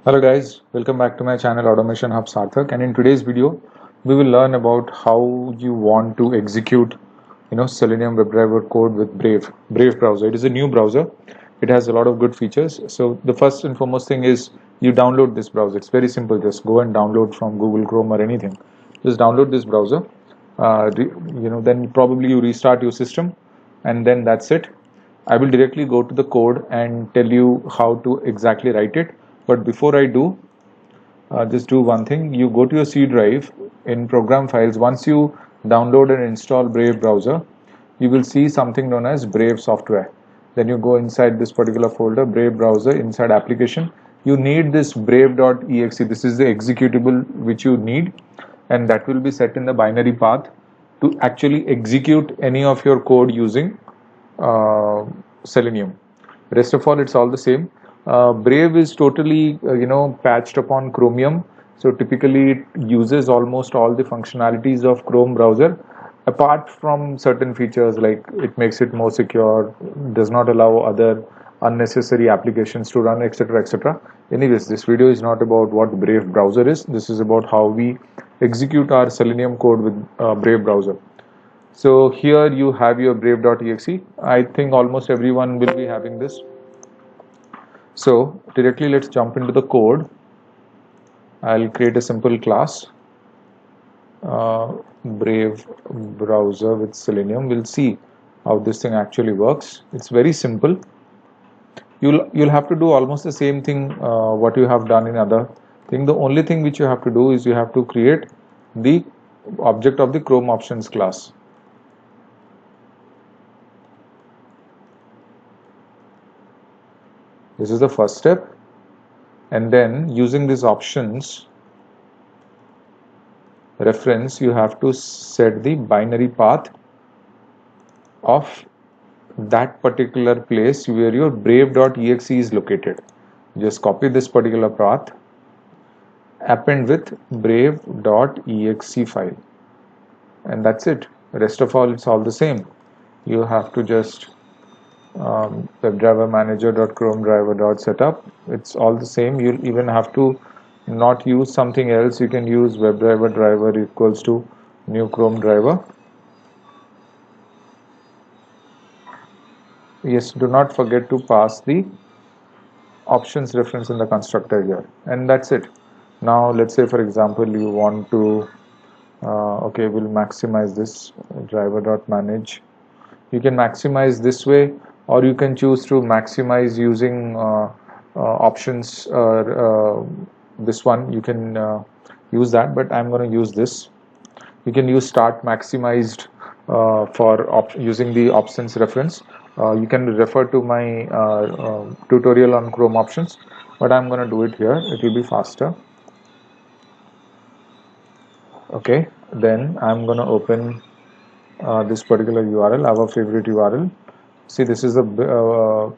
Hello guys, welcome back to my channel Automation Hub Sarthak, and in today's video we will learn about how you want to execute Selenium WebDriver code with Brave browser. It is a new browser. It has a lot of good features. So the first and foremost thing is you download this browser. It's very simple. Just go and download from Google Chrome or anything. Just download this browser. Then probably you restart your system, and then that's it. I will directly go to the code and tell you how to exactly write it. But before I do, just do one thing. You go to your C drive in program files. Once you download and install Brave browser, you will see something known as Brave software. Then you go inside this particular folder, Brave browser, inside application. You need this brave.exe. This is the executable which you need, and that will be set in the binary path to actually execute any of your code using Selenium. Rest of all, it's all the same. Brave is totally patched upon Chromium, so typically it uses almost all the functionalities of Chrome browser, apart from certain features like it makes it more secure, does not allow other unnecessary applications to run, etc., etc. Anyways, this video is not about what Brave browser is. This is about how we execute our Selenium code with Brave browser. So here you have your brave.exe. I think almost everyone will be having this. So directly let's jump into the code. I'll create a simple class, Brave browser with Selenium. We'll see how this thing actually works. It's very simple. You'll have to do almost the same thing what you have done in other thing. The only thing which you have to do is you have to create the object of the Chrome options class. This is the first step, and then using these options reference, you have to set the binary path of that particular place where your brave.exe is located. Just copy this particular path, append with brave.exe file, and that's it. Rest of all, it's all the same. You have to just WebDriver manager.chromedriver.setup. It's all the same. You'll even have to not use something else. You can use WebDriver driver equals to new Chrome driver. Yes, do not forget to pass the options reference in the constructor here, and that's it. Now let's say for example you want to okay, we'll maximize this driver.manage. You can maximize this way, or you can choose to maximize using options, this one you can use that, but I'm going to use this. You can use start maximized for using the options reference. You can refer to my tutorial on Chrome options, but I'm going to do it here. It will be faster. Okay, then I'm going to open this particular URL, our favorite URL. See, this is the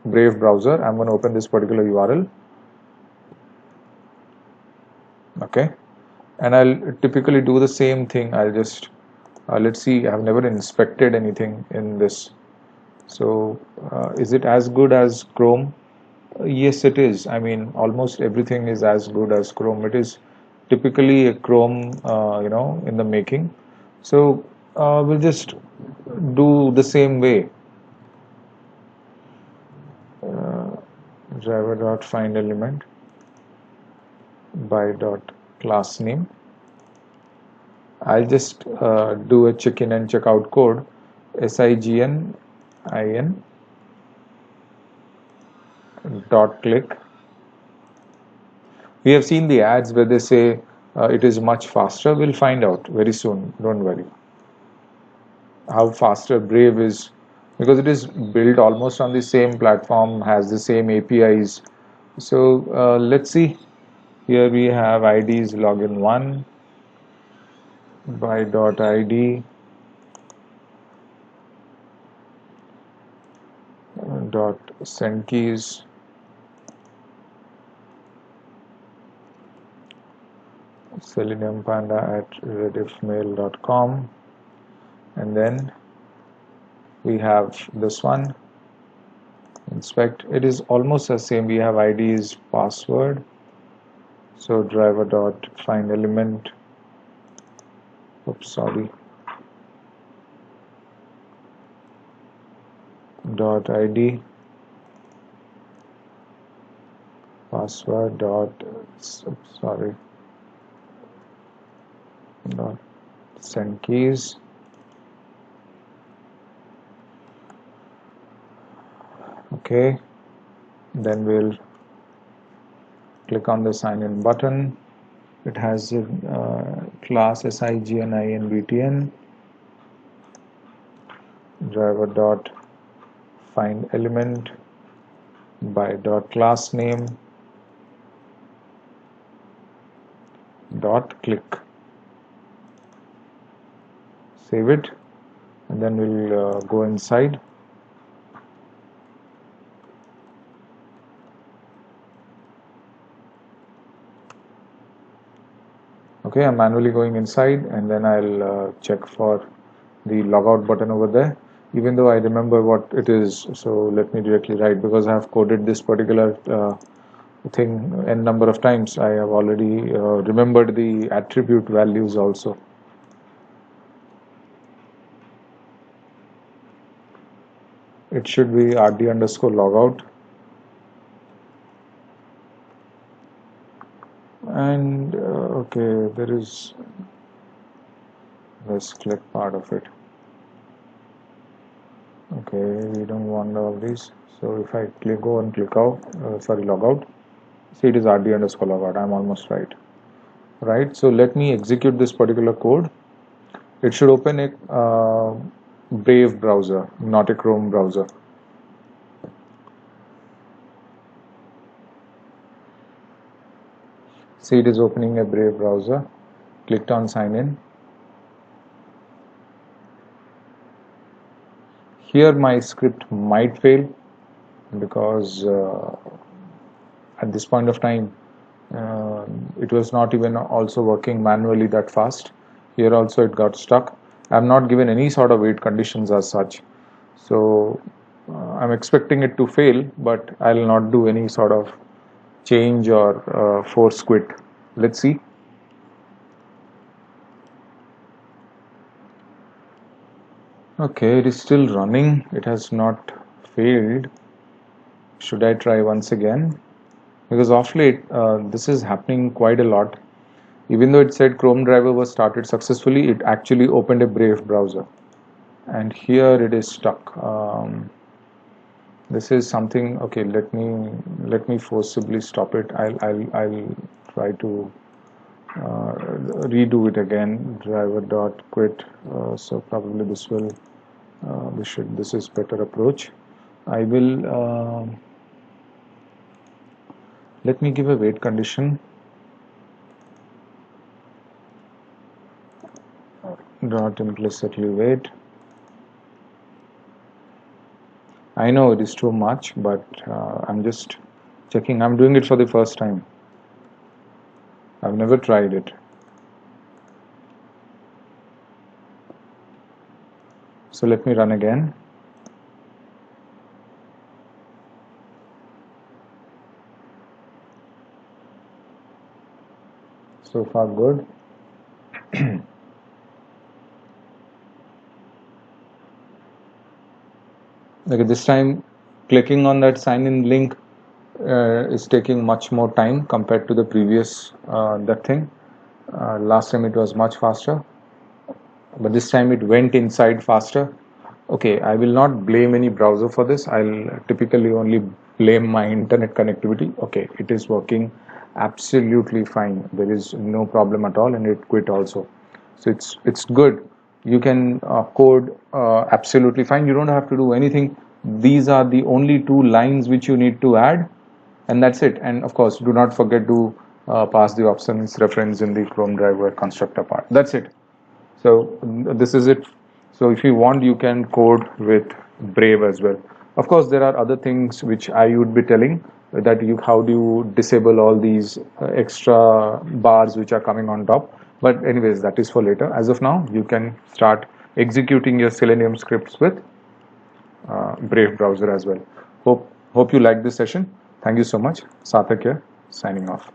Brave browser. I'm going to open this particular URL. Okay, and I'll typically do the same thing. I'll just let's see. I've never inspected anything in this. So is it as good as Chrome? Yes, it is. I mean, almost everything is as good as Chrome. It is typically a Chrome, in the making. So we'll just do the same way. Driver.find element by dot class name. I'll just do a check-in and check-out code, sign in dot click. We have seen the ads where they say it is much faster. We'll find out very soon, don't worry, how faster Brave is, because it is built almost on the same platform, has the same APIs. So let's see. Here we have IDs login 1 by dot ID dot send keys Selenium Panda at rediffmail.com, and then we have this one inspect. It is almost the same. We have id is password, so driver dot find element, oops, sorry, dot id password dot, sorry, dot send keys. Okay, then we'll click on the sign in button. It has a class sign driver dot find element by dot class name dot click. Save it, and then we'll go inside. Okay, I'm manually going inside, and then I'll check for the logout button over there, even though I remember what it is. So let me directly write, because I have coded this particular thing n number of times. I have already remembered the attribute values also. It should be rd underscore logout, and okay, there is this click part of it. Okay, we don't want all these, so if I go and click out, logout, see, it is rd underscore logout. I'm almost right. So let me execute this particular code. It should open a Brave browser, not a Chrome browser. See, it is opening a Brave browser. Clicked on sign in. Here my script might fail, because at this point of time it was not even also working manually that fast. Here also it got stuck. I have not given any sort of wait conditions as such, so I'm expecting it to fail, but I'll not do any sort of change or force quit. Let's see. Okay, it is still running. It has not failed. Should I try once again? Because of late this is happening quite a lot. Even though it said Chrome driver was started successfully, it actually opened a Brave browser, and here it is stuck. This is something. Okay, let me forcibly stop it. I'll try to redo it again. Driver dot quit. So probably this will this is better approach. I will let me give a wait condition. Dot implicitly wait. I know it is too much, but I'm just checking. I'm doing it for the first time. I've never tried it. So let me run again. So far good. Okay, this time clicking on that sign in link is taking much more time compared to the previous that thing. Last time it was much faster, but this time it went inside faster. Okay, I will not blame any browser for this. I'll typically only blame my internet connectivity. Okay, it is working absolutely fine. There is no problem at all, and it quit also. So it's good. You can code absolutely fine. You don't have to do anything. These are the only 2 lines which you need to add, and that's it. And of course, do not forget to pass the options reference in the Chrome driver constructor part. That's it. So this is it. So if you want, you can code with Brave as well. Of course, there are other things which I would be telling, that how do you disable all these extra bars which are coming on top. But anyways, that is for later. As of now, you can start executing your Selenium scripts with Brave browser as well. Hope Hope you liked this session. Thank you so much. Sarthak here, signing off.